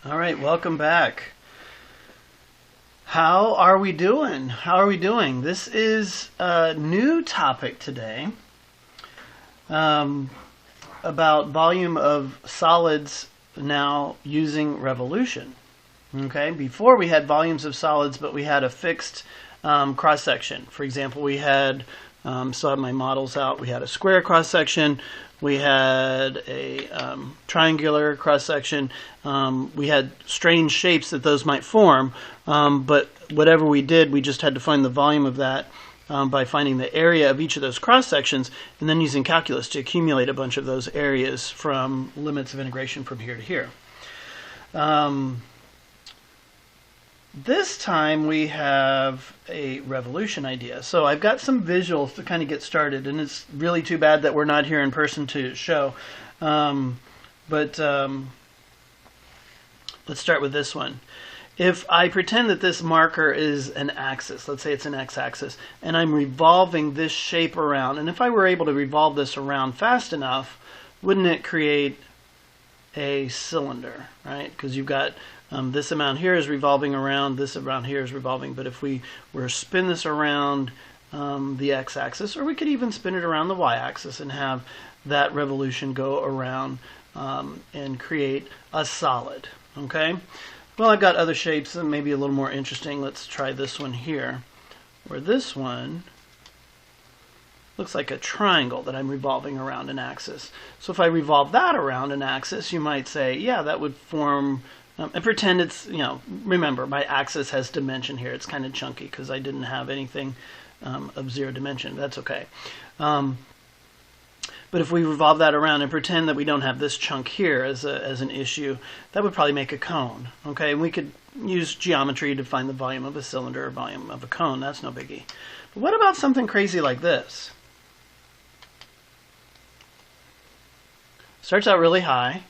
All right, welcome back. How are we doing? This is a new topic today about volume of solids now using revolution. Okay, before we had volumes of solids, but we had a fixed cross section. For example, we had, still have my models out, we had a square cross section. We had a triangular cross-section. We had strange shapes that those might form, but whatever we did, we just had to find the volume of that by finding the area of each of those cross-sections and then using calculus to accumulate a bunch of those areas from limits of integration from here to here. This time we have a revolution idea. So I've got some visuals to kind of get started, and it's really too bad that we're not here in person to show. Let's start with this one. If I pretend that this marker is an axis, let's say it's an x-axis, and I'm revolving this shape around, and if I were able to revolve this around fast enough, wouldn't it create a cylinder, right? Because you've got this amount here is revolving around, this around here is revolving, but if we were to spin this around the x-axis, or we could even spin it around the y-axis and have that revolution go around and create a solid, okay? Well, I've got other shapes that may be a little more interesting. Let's try this one here, where this one looks like a triangle that I'm revolving around an axis. So if I revolve that around an axis, you might say, yeah, that would form, and pretend it's, remember, my axis has dimension here. It's kind of chunky because I didn't have anything of 0 dimension. That's okay. But if we revolve that around and pretend that we don't have this chunk here as an issue, that would probably make a cone. Okay, and we could use geometry to find the volume of a cylinder or volume of a cone. That's no biggie. But what about something crazy like this? Starts out really high,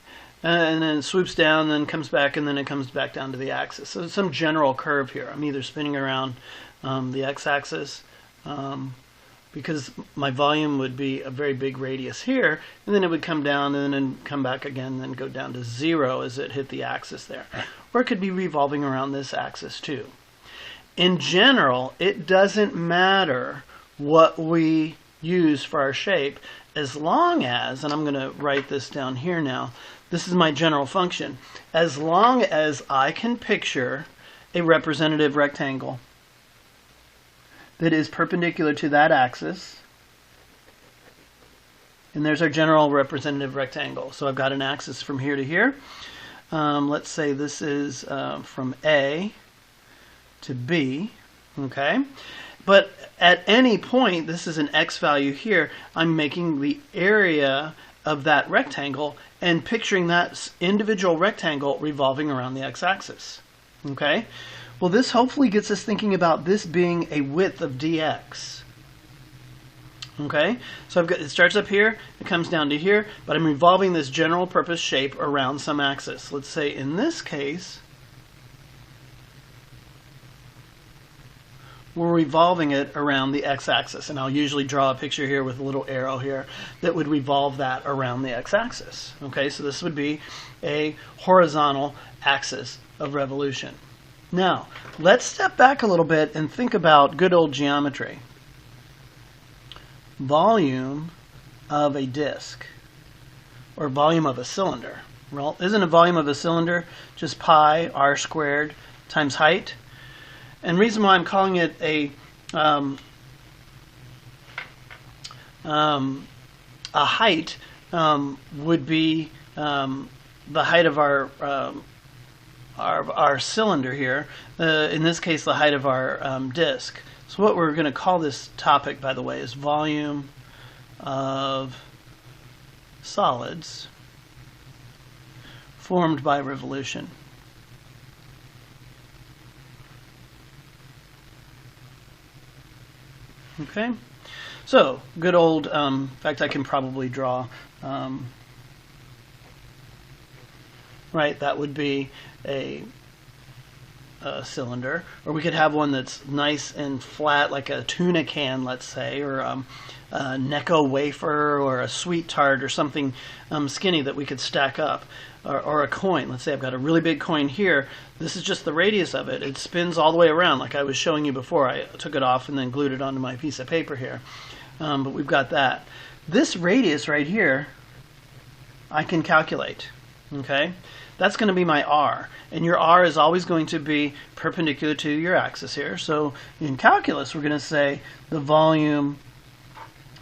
and then it swoops down, then comes back, and then it comes back down to the axis. So it's some general curve here. I'm either spinning around the x-axis because my volume would be a very big radius here, and then it would come down and then come back again and then go down to 0 as it hit the axis there. Or it could be revolving around this axis too. In general, it doesn't matter what we use for our shape as long as, and I'm going to write this down here now, this is my general function, as long as I can picture a representative rectangle that is perpendicular to that axis, and there's our general representative rectangle. So I've got an axis from here to here. Let's say this is from A to B, okay? But at any point, this is an x value here, I'm making the area of that rectangle and picturing that individual rectangle revolving around the x-axis. Okay? Well, this hopefully gets us thinking about this being a width of dx. Okay? So it starts up here, it comes down to here, but I'm revolving this general purpose shape around some axis. Let's say in this case, we're revolving it around the x-axis, and I'll usually draw a picture here with a little arrow here that would revolve that around the x-axis. Okay, so this would be a horizontal axis of revolution. Now, let's step back a little bit and think about good old geometry. Volume of a disk, or volume of a cylinder. Well, isn't a volume of a cylinder just pi r squared times height? And the reason why I'm calling it a height would be the height of our cylinder here. In this case, the height of our disk. So what we're going to call this topic, by the way, is volume of solids formed by revolution. Okay, so good old, in fact I can probably draw, right, that would be a cylinder, or we could have one that's nice and flat like a tuna can, let's say, or a Necco wafer or a sweet tart or something skinny that we could stack up. or a coin. Let's say I've got a really big coin here. This is just the radius of it. It spins all the way around like I was showing you before. I took it off and then glued it onto my piece of paper here. But we've got that. This radius right here, I can calculate. Okay? That's going to be my r. And your r is always going to be perpendicular to your axis here. So in calculus, we're going to say the volume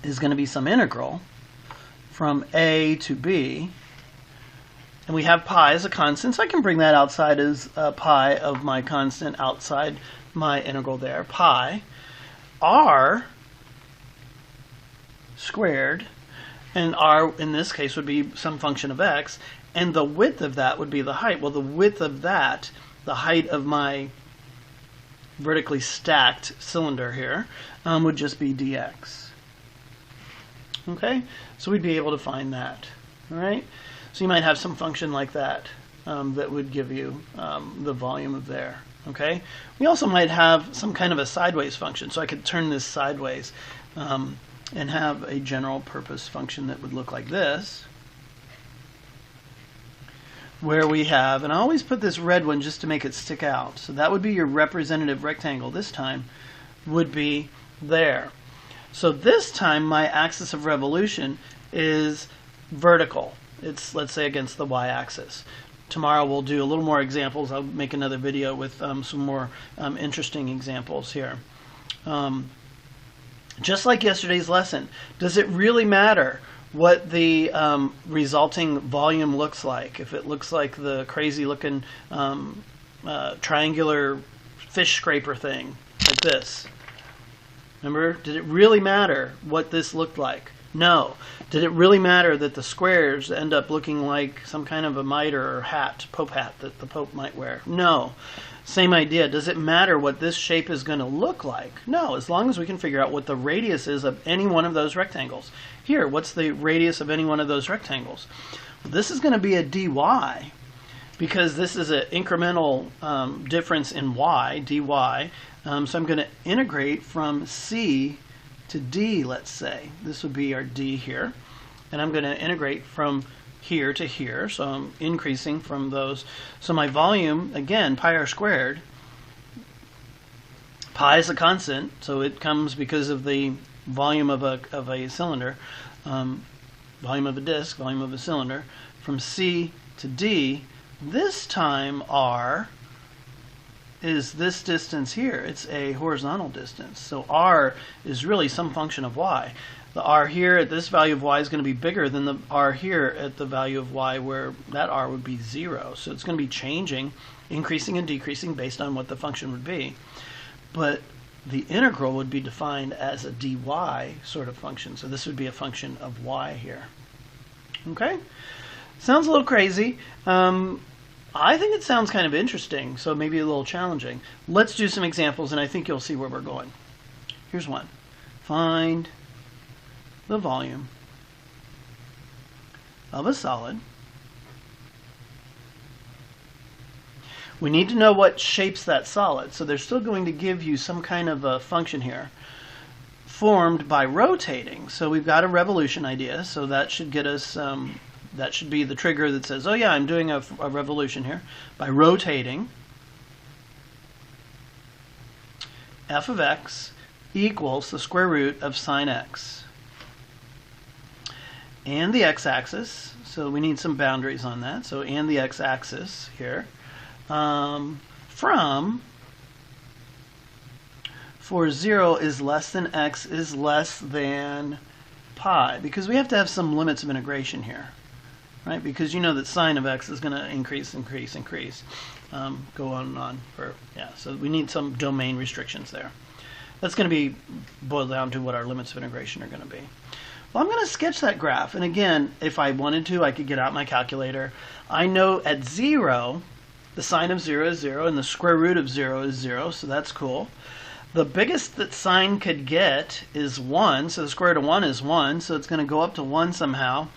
is going to be some integral from a to b. And we have pi as a constant, so I can bring that outside as pi of my constant outside my integral there. Pi r squared, and r in this case would be some function of x, and the width of that would be the height. Well, the width of that, the height of my vertically stacked cylinder here, would just be dx. Okay, so we'd be able to find that. All right, so you might have some function like that that would give you the volume of there. Okay, we also might have some kind of a sideways function, so I could turn this sideways and have a general purpose function that would look like this, where we have, and I always put this red one just to make it stick out, so that would be your representative rectangle this time, would be there. So this time my axis of revolution is vertical. It's, let's say, against the y-axis. Tomorrow we'll do a little more examples. I'll make another video with some more interesting examples here. Just like yesterday's lesson, does it really matter what the resulting volume looks like? If it looks like the crazy looking triangular fish scraper thing, like this. Remember, did it really matter what this looked like? No. Did it really matter that the squares end up looking like some kind of a mitre or hat, Pope hat that the Pope might wear? No. Same idea. Does it matter what this shape is going to look like? No, as long as we can figure out what the radius is of any one of those rectangles. Here, what's the radius of any one of those rectangles? Well, this is going to be a dy, because this is an incremental difference in y, dy. So I'm going to integrate from c to d, let's say. This would be our d here. And I'm going to integrate from here to here, so I'm increasing from those. So my volume, again, pi r squared, pi is a constant, so it comes because of the volume of a cylinder, volume of a disk, volume of a cylinder, from c to d. This time r is this distance here. It's a horizontal distance, so r is really some function of y. The r here at this value of y is going to be bigger than the r here at the value of y, where that r would be 0. So it's going to be changing, increasing and decreasing based on what the function would be. But the integral would be defined as a dy sort of function. So this would be a function of y here. Okay? Sounds a little crazy. I think it sounds kind of interesting, so maybe a little challenging. Let's do some examples, and I think you'll see where we're going. Here's one. Find the volume of a solid. We need to know what shapes that solid, so they're still going to give you some kind of a function here formed by rotating. So we've got a revolution idea, so that should get us, that should be the trigger that says, oh yeah, I'm doing a revolution here. By rotating, f of x equals the square root of sine x. And the x-axis, so we need some boundaries on that, so and the x-axis here, from, for 0 is less than x is less than pi, because we have to have some limits of integration here, right? Because you know that sine of x is going to increase, go on and on. So we need some domain restrictions there. That's going to be boiled down to what our limits of integration are going to be. Well, I'm going to sketch that graph, and again, if I wanted to, I could get out my calculator. I know at 0, the sine of 0 is 0, and the square root of 0 is 0, so that's cool. The biggest that sine could get is 1, so the square root of 1 is 1, so it's going to go up to 1 somehow.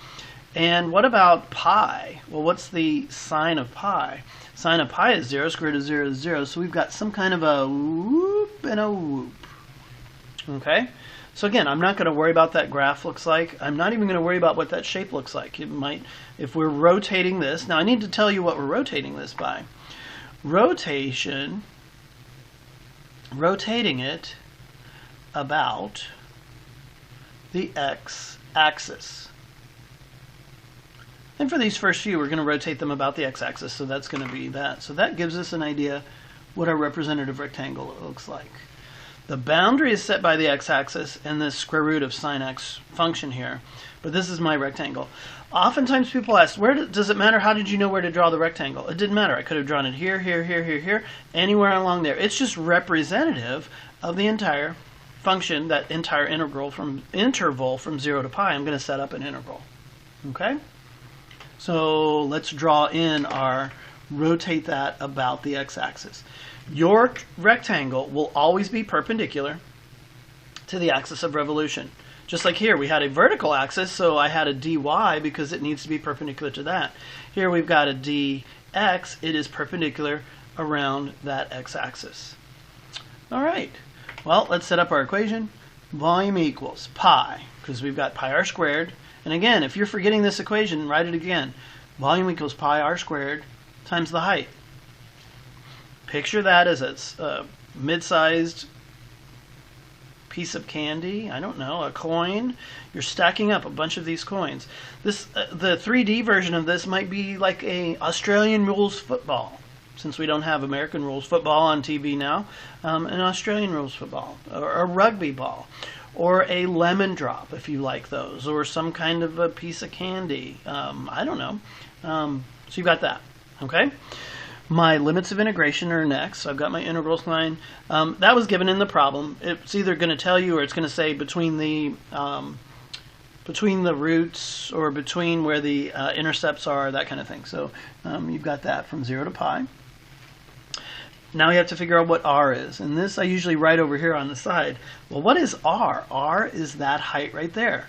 And what about pi? Well, what's the sine of pi? Sine of pi is 0, square root of 0 is 0, so we've got some kind of a whoop and a whoop. Okay? So again, I'm not going to worry about that graph looks like. I'm not even going to worry about what that shape looks like. It might, if we're rotating this. Now I need to tell you what we're rotating this by. Rotating it about the x-axis. And for these first few, we're going to rotate them about the x-axis, so that's going to be that. So that gives us an idea what our representative rectangle looks like. The boundary is set by the x-axis and the square root of sine x function here, but this is my rectangle. Oftentimes people ask, does it matter? How did you know where to draw the rectangle? It didn't matter. I could have drawn it here, here, here, here, here, anywhere along there. It's just representative of the entire function, that entire interval from 0 to pi. I'm going to set up an integral. Okay? So let's draw in our rotate that about the x-axis. Your rectangle will always be perpendicular to the axis of revolution. Just like here, we had a vertical axis, so I had a dy because it needs to be perpendicular to that. Here we've got a dx. It is perpendicular around that x-axis. All right. Well, let's set up our equation. Volume equals pi, because we've got pi r squared. And again, if you're forgetting this equation, write it again. Volume equals pi r squared times the height. Picture that as a mid-sized piece of candy, I don't know, a coin. You're stacking up a bunch of these coins. This, the 3D version of this might be like a Australian rules football, since we don't have American rules football on TV now, an Australian rules football, or a rugby ball, or a lemon drop if you like those, or some kind of a piece of candy. I don't know. So you've got that, okay? My limits of integration are next. So I've got my integrals line. That was given in the problem. It's either going to tell you or it's going to say between the roots or between where the intercepts are, that kind of thing. So you've got that from 0 to pi. Now you have to figure out what r is. And this I usually write over here on the side. Well, what is r? R is that height right there.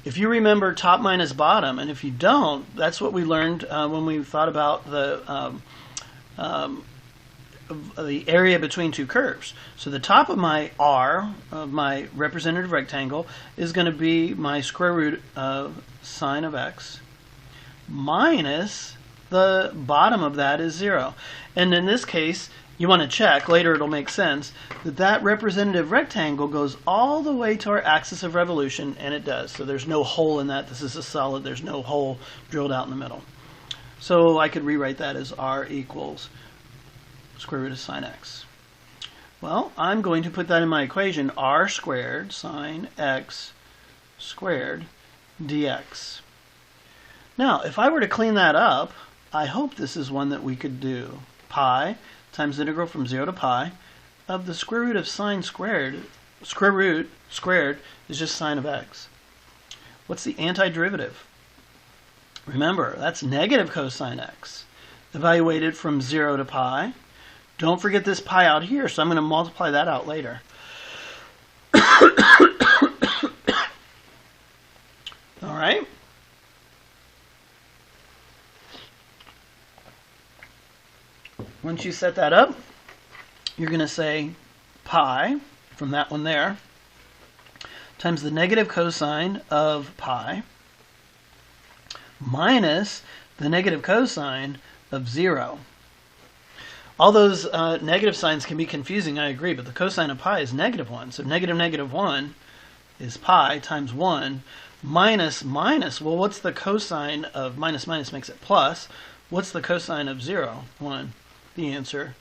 If you remember top minus bottom, and if you don't, that's what we learned when we thought about the area between two curves. So the top of my r, of my representative rectangle, is going to be my square root of sine of x minus the bottom of that is 0. And in this case, you want to check, later it'll make sense, that that representative rectangle goes all the way to our axis of revolution, and it does. So there's no hole in that. This is a solid. There's no hole drilled out in the middle. So I could rewrite that as r equals square root of sine x. Well, I'm going to put that in my equation, r squared sine x squared dx. Now, if I were to clean that up, I hope this is one that we could do. Pi times integral from 0 to pi of the square root of sine squared, square root squared is just sine of x. What's the antiderivative? Remember, that's negative cosine x, evaluated from 0 to pi. Don't forget this pi out here, so I'm going to multiply that out later. All right. Once you set that up, you're going to say pi, from that one there, times the negative cosine of pi minus the negative cosine of 0. All those negative signs can be confusing, I agree, but the cosine of pi is negative 1. So negative 1 is pi times 1 minus minus. Well, what's the cosine of minus minus makes it plus? What's the cosine of 0? 1. The answer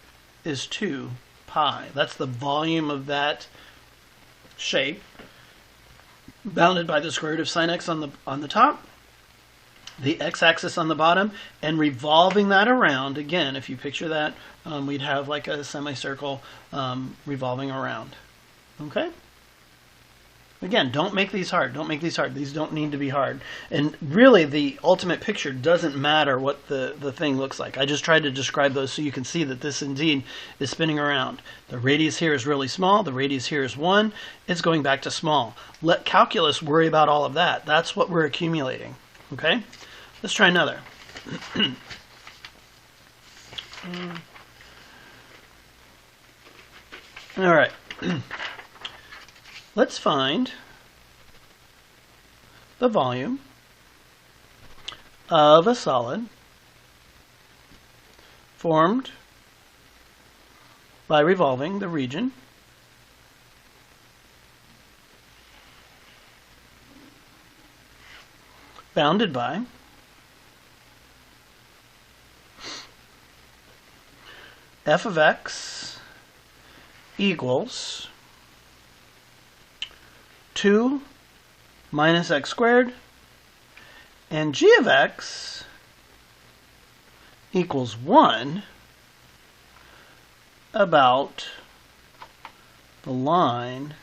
is 2 pi. That's the volume of that shape, bounded by the square root of sine x on the top, the x-axis on the bottom, and revolving that around. Again, if you picture that, we'd have like a semicircle revolving around. Okay? Again, don't make these hard. Don't make these hard. These don't need to be hard. And really, the ultimate picture doesn't matter what the thing looks like. I just tried to describe those so you can see that this indeed is spinning around. The radius here is really small. The radius here is 1. It's going back to small. Let calculus worry about all of that. That's what we're accumulating. Okay? Let's try another. All right. Let's find the volume of a solid formed by revolving the region bounded by f of x equals 2 minus x squared, and g of x equals 1 about the line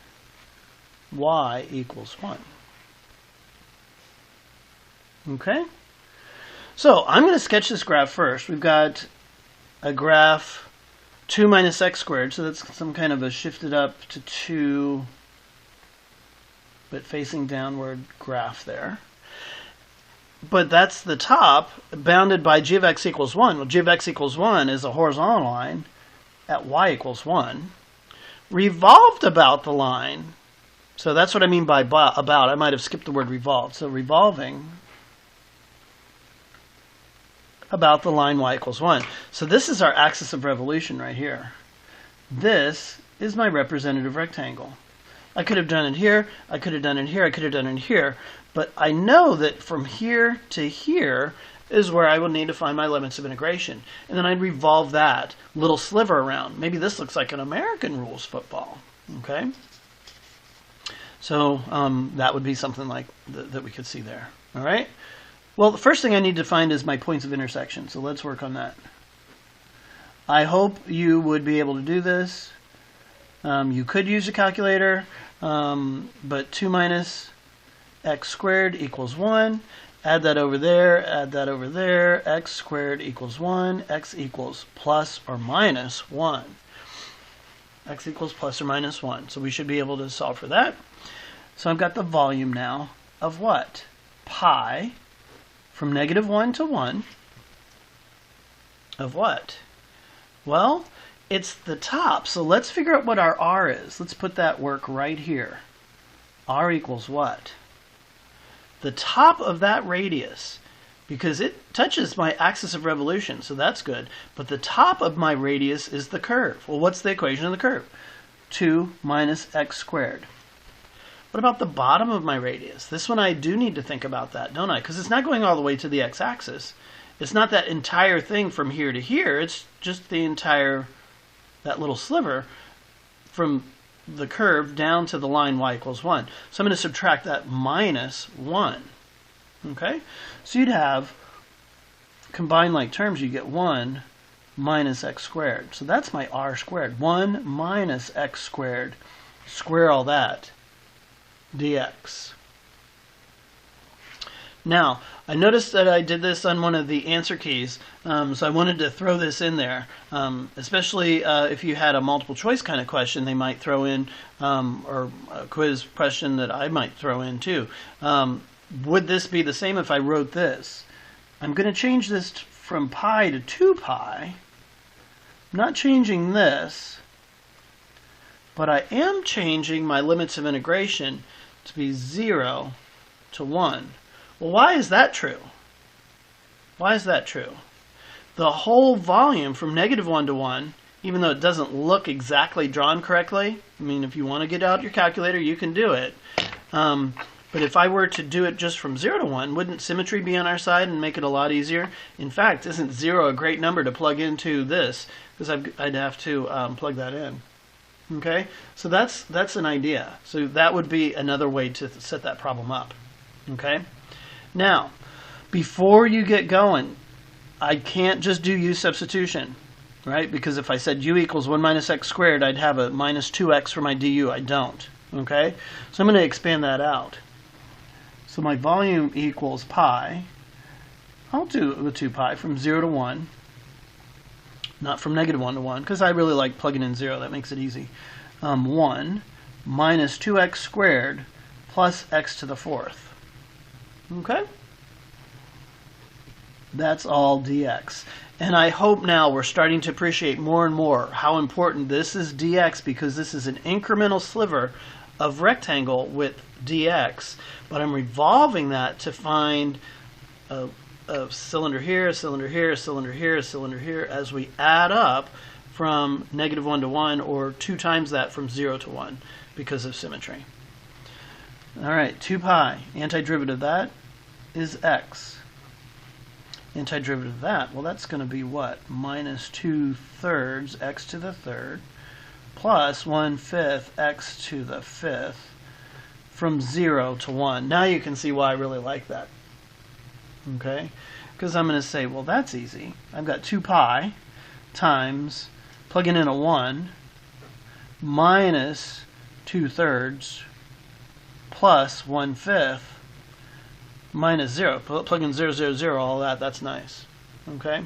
y equals 1. Okay? So I'm going to sketch this graph first. We've got a graph 2 minus x squared, so that's some kind of a shifted up to 2 but facing downward graph there. But that's the top, bounded by g of x equals 1. Well, g of x equals 1 is a horizontal line at y equals 1, revolved about the line. So that's what I mean by about. I might have skipped the word revolved. So revolving about the line y equals 1. So this is our axis of revolution right here. This is my representative rectangle. I could have done it here, I could have done it here, I could have done it here, but I know that from here to here is where I will need to find my limits of integration. And then I'd revolve that little sliver around. Maybe this looks like an American rules football. Okay? So that would be something like that we could see there. All right? Well, the first thing I need to find is my points of intersection. So let's work on that. I hope you would be able to do this. You could use a calculator, but 2 minus x squared equals 1. Add that over there, add that over there. X squared equals 1. X equals plus or minus 1. X equals plus or minus 1. So we should be able to solve for that. So I've got the volume now of what? Pi from -1 to 1 of what? Well, it's the top. So let's figure out what our r is. Let's put that work right here. R equals what? The top of that radius, because it touches my axis of revolution, so that's good. But the top of my radius is the curve. Well, what's the equation of the curve? 2 minus x squared. What about the bottom of my radius? This one I do need to think about that, don't I? Because it's not going all the way to the x-axis. It's not that entire thing from here to here. It's just the entire, that little sliver from the curve down to the line y equals 1. So I'm going to subtract that minus 1. Okay? So you'd have, combined like terms, you get 1 minus x squared. So that's my r squared. 1 minus x squared. Square all that. Dx. Now, I noticed that I did this on one of the answer keys, so I wanted to throw this in there, especially if you had a multiple choice kind of question they might throw in, or a quiz question that I might throw in too. Would this be the same if I wrote this? I'm going to change this from pi to 2 pi. I'm not changing this, but I am changing my limits of integration to be 0 to 1. Well, why is that true? Why is that true? The whole volume from -1 to 1, even though it doesn't look exactly drawn correctly, I mean, if you want to get out your calculator, you can do it. But if I were to do it just from 0 to 1, wouldn't symmetry be on our side and make it a lot easier? In fact, isn't 0 a great number to plug into this? Because I'd have to plug that in. Okay, so that's an idea. So that would be another way to set that problem up. Okay, now before you get going, I can't just do u substitution, right? Because if I said u equals 1 minus x squared, I'd have a minus 2x for my du. I don't. Okay, so I'm going to expand that out. So my volume equals pi. I'll do the 2 pi from 0 to 1. Not from -1 to 1, because I really like plugging in 0. That makes it easy. 1 minus 2x squared plus x to the 4th. Okay? That's all dx. And I hope now we're starting to appreciate more and more how important this is dx, because this is an incremental sliver of rectangle with dx, but I'm revolving that to find a cylinder here, a cylinder here, a cylinder here, a cylinder here, as we add up from -1 to 1, or 2 times that from 0 to 1 because of symmetry. All right, 2 pi. Antiderivative of that is x. Antiderivative of that, well, that's going to be what? Minus 2/3 x to the third plus 1/5 x to the fifth from 0 to 1. Now you can see why I really like that. Okay? Because I'm going to say, well, that's easy. I've got 2 pi times, plugging in a 1, minus 2/3 plus 1/5 minus 0. Plug in 0, 0, 0, all that, that's nice. Okay?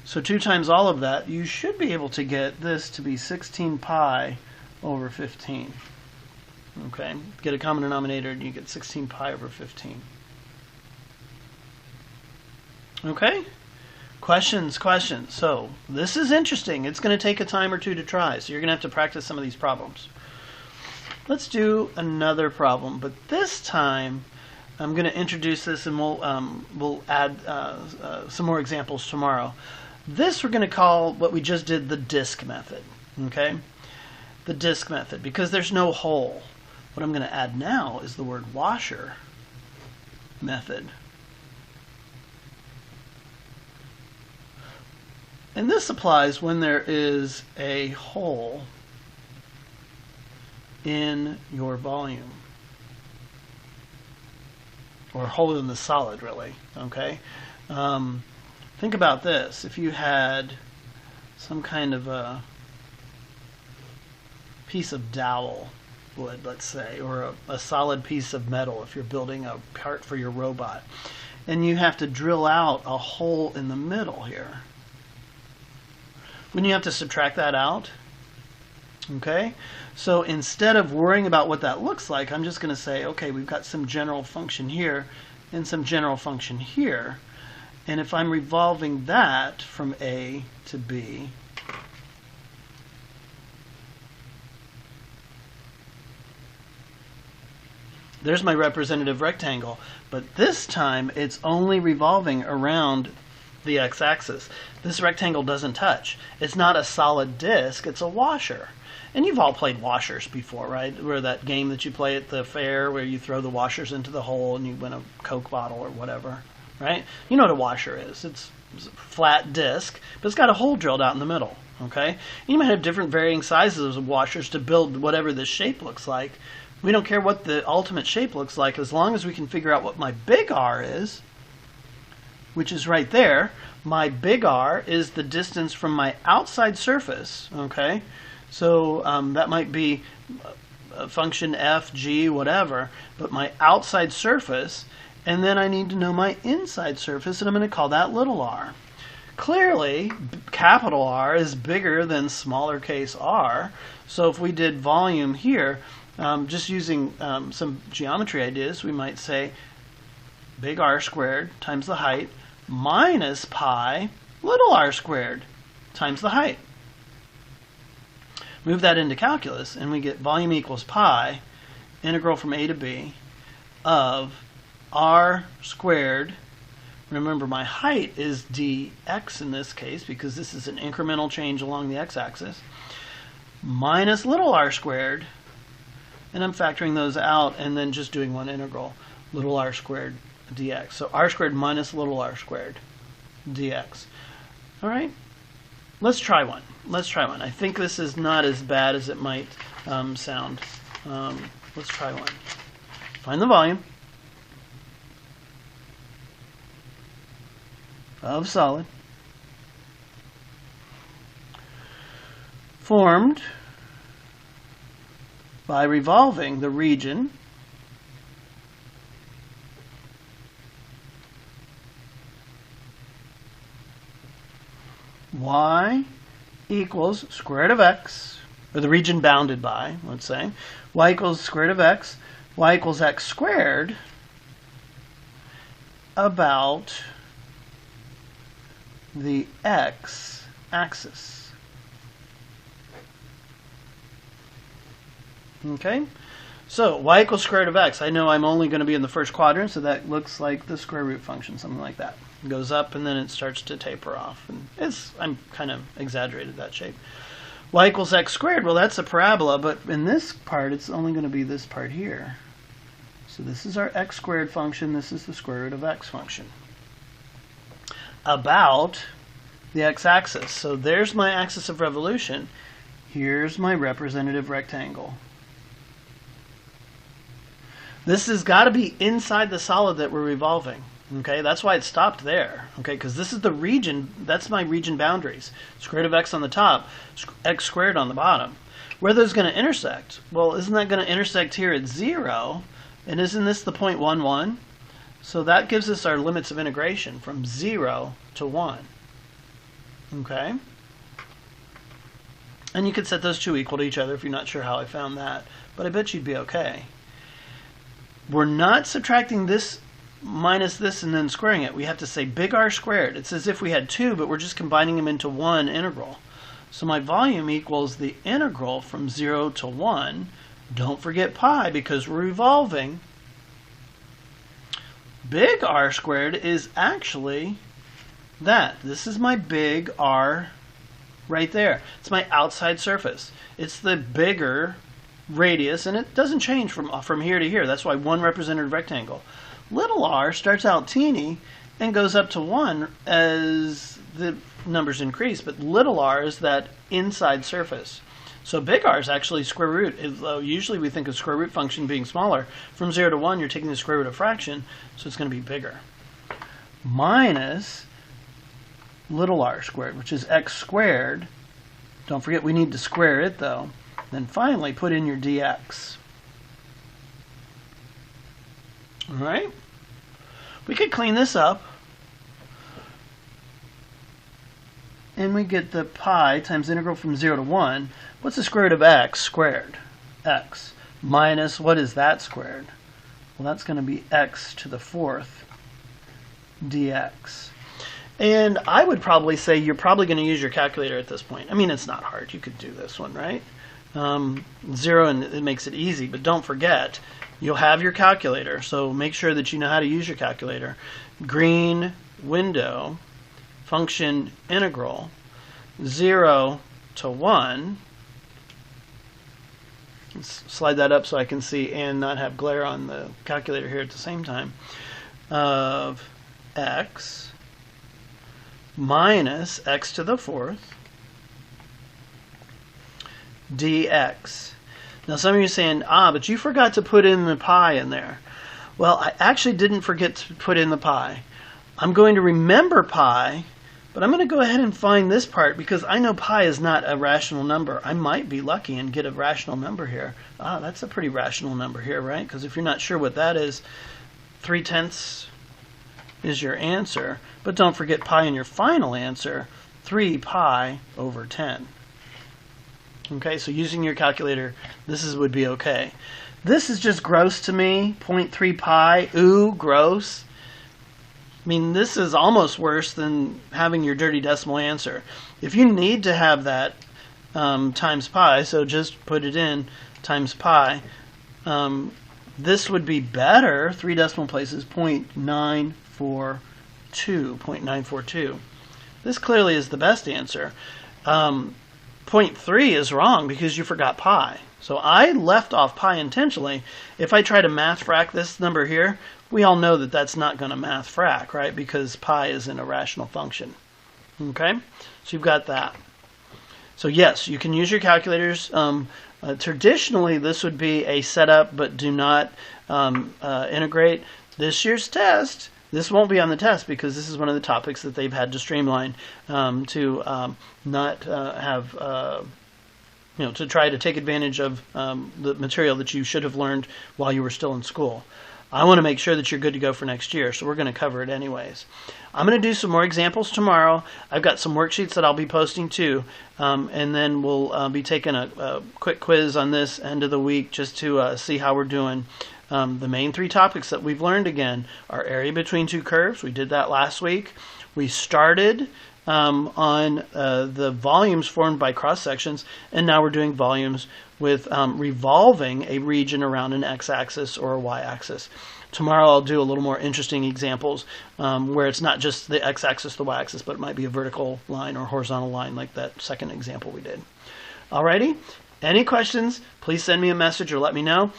So 2 times all of that, you should be able to get this to be 16 pi over 15. Okay? Get a common denominator and you get 16 pi over 15. Okay? Questions? So this is interesting. It's going to take a time or two to try, so you're going to have to practice some of these problems. Let's do another problem, but this time I'm going to introduce this and we'll add some more examples tomorrow. This we're going to call what we just did the disk method. Okay? The disk method, because there's no hole. What I'm going to add now is the word washer method. And this applies when there is a hole in your volume, or a hole in the solid, really. Okay? Think about this. If you had some kind of a piece of dowel wood, let's say, or a solid piece of metal if you're building a part for your robot, and you have to drill out a hole in the middle here, wouldn't you have to subtract that out? Okay? So instead of worrying about what that looks like, I'm just going to say, okay, we've got some general function here and some general function here. And if I'm revolving that from A to B, there's my representative rectangle. But this time, it's only revolving around the x-axis. This rectangle doesn't touch. It's not a solid disk, it's a washer. And you've all played washers before, right? Where that game that you play at the fair where you throw the washers into the hole and you win a Coke bottle or whatever, right? You know what a washer is. It's a flat disc, but it's got a hole drilled out in the middle, okay? And you might have different varying sizes of washers to build whatever this shape looks like. We don't care what the ultimate shape looks like as long as we can figure out what my big R is, which is right there. My big R is the distance from my outside surface, okay? So that might be a function f, g, whatever, but my outside surface, and then I need to know my inside surface, and I'm going to call that little r. Clearly, capital R is bigger than smaller case r, so if we did volume here, just using some geometry ideas, we might say big R squared times the height minus pi little r squared times the height. Move that into calculus, and we get volume equals pi, integral from A to B, of r squared. Remember, my height is dx in this case, because this is an incremental change along the x-axis, minus little r squared, and I'm factoring those out and then just doing one integral, little r squared dx. So r squared minus little r squared dx. All right? Let's try one. I think this is not as bad as it might sound. Let's try one. Find the volume of solid formed by revolving the region y equals square root of x, or the region bounded by, let's say, y equals square root of x, y equals x squared, about the x-axis. Okay, so y equals square root of x. I know I'm only going to be in the first quadrant, so that looks like the square root function, something like that. It goes up and then it starts to taper off. And I'm kind of exaggerated that shape. Y equals x squared. Well, that's a parabola, but in this part, it's only going to be this part here. So this is our x squared function. This is the square root of x function. About the x-axis. So there's my axis of revolution. Here's my representative rectangle. This has got to be inside the solid that we're revolving. Okay, that's why it stopped there. Okay, because this is the region, that's my region boundaries. Square root of x on the top, x squared on the bottom. Where are those going to intersect? Well, isn't that going to intersect here at 0? And isn't this the point 1, 1? So that gives us our limits of integration from 0 to 1. Okay? And you could set those two equal to each other if you're not sure how I found that. But I bet you'd be okay. We're not subtracting this minus this and then squaring it. We have to say big R squared. It's as if we had two, but we're just combining them into one integral. So my volume equals the integral from 0 to 1. Don't forget pi because we're revolving. Big R squared is actually that. This is my big R right there. It's my outside surface. It's the bigger radius, and it doesn't change from here to here. That's why one representative rectangle. Little r starts out teeny and goes up to 1 as the numbers increase, but little r is that inside surface. So big R is actually square root. Usually we think of square root function being smaller. From 0 to 1, you're taking the square root of fraction, so it's going to be bigger. Minus little r squared, which is x squared. Don't forget we need to square it, though. Then finally, put in your dx. All right? We could clean this up. And we get the pi times integral from 0 to 1. What's the square root of x squared? X. Minus, what is that squared? Well, that's going to be x to the 4th dx. And I would probably say you're probably going to use your calculator at this point. I mean, it's not hard. You could do this one, right? 0, and it makes it easy. But don't forget, you'll have your calculator. So make sure that you know how to use your calculator. Green window, function integral, 0 to 1. Let's slide that up so I can see and not have glare on the calculator here at the same time. Of x minus x to the 4th dx. Now some of you are saying, but you forgot to put in the pi in there. Well, I actually didn't forget to put in the pi. I'm going to remember pi, but I'm going to go ahead and find this part because I know pi is not a rational number. I might be lucky and get a rational number here. That's a pretty rational number here, right? Because if you're not sure what that is, 3/10 is your answer. But don't forget pi in your final answer, 3 pi over 10. Okay, so using your calculator, would be okay. This is just gross to me, 0.3 pi, ooh, gross. I mean, this is almost worse than having your dirty decimal answer. If you need to have that times pi, so just put it in times pi, this would be better, 3 decimal places, 0.942. This clearly is the best answer. 0.3 is wrong because you forgot pi. So I left off pi intentionally. If I try to math frac this number here, we all know that that's not going to math frac, right? Because pi is an irrational function. Okay? So you've got that. So yes, you can use your calculators. Traditionally, this would be a setup, but do not integrate. This year's test, this won't be on the test because this is one of the topics that they've had to streamline to not have, to try to take advantage of the material that you should have learned while you were still in school. I want to make sure that you're good to go for next year, so we're going to cover it anyways. I'm going to do some more examples tomorrow. I've got some worksheets that I'll be posting too, and then we'll be taking a quick quiz on this end of the week just to see how we're doing. The main 3 topics that we've learned again are area between two curves. We did that last week. We started on the volumes formed by cross sections, and now we're doing volumes with revolving a region around an x-axis or a y-axis. Tomorrow I'll do a little more interesting examples where it's not just the x-axis, the y-axis, but it might be a vertical line or horizontal line like that second example we did. Alrighty, any questions, please send me a message or let me know.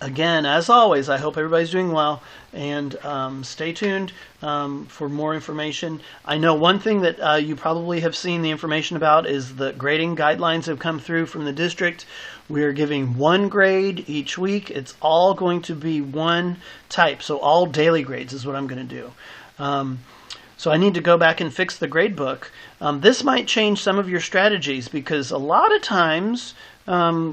Again, as always, I hope everybody's doing well, and stay tuned for more information. I know one thing that you probably have seen the information about is the grading guidelines have come through from the district. We are giving one grade each week. It's all going to be one type, so all daily grades is what I'm going to do. So I need to go back and fix the grade book. This might change some of your strategies, because a lot of times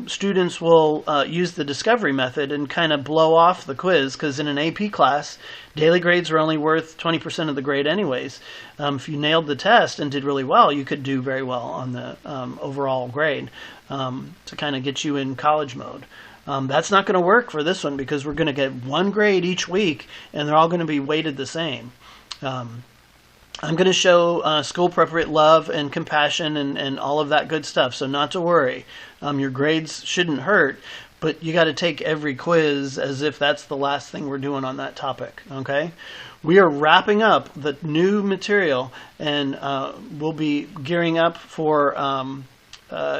students will use the discovery method and kind of blow off the quiz, because in an AP class, daily grades are only worth 20% of the grade anyways. If you nailed the test and did really well, you could do very well on the overall grade to kind of get you in college mode. That's not going to work for this one, because we're going to get one grade each week, and they're all going to be weighted the same. I'm going to show school-appropriate love and compassion and all of that good stuff, so not to worry. Your grades shouldn't hurt, but you got to take every quiz as if that's the last thing we're doing on that topic, okay? We are wrapping up the new material, and we'll be gearing up for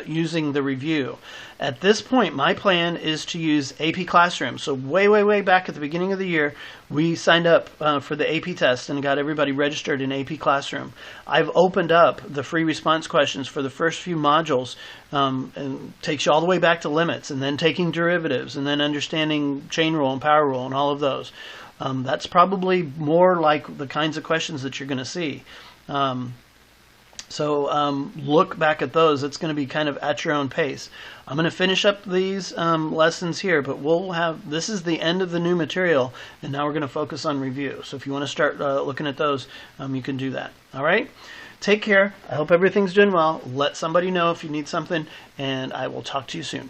using the review. At this point, my plan is to use AP Classroom. So way back at the beginning of the year, we signed up for the AP test and got everybody registered in AP Classroom. I've opened up the free response questions for the first few modules, and takes you all the way back to limits, and then taking derivatives, and then understanding chain rule and power rule and all of those. That's probably more like the kinds of questions that you're going to see. So look back at those. It's going to be kind of at your own pace. I'm going to finish up these lessons here, but this is the end of the new material, and now we're going to focus on review. So if you want to start looking at those, you can do that. All right? Take care. I hope everything's doing well. Let somebody know if you need something, and I will talk to you soon.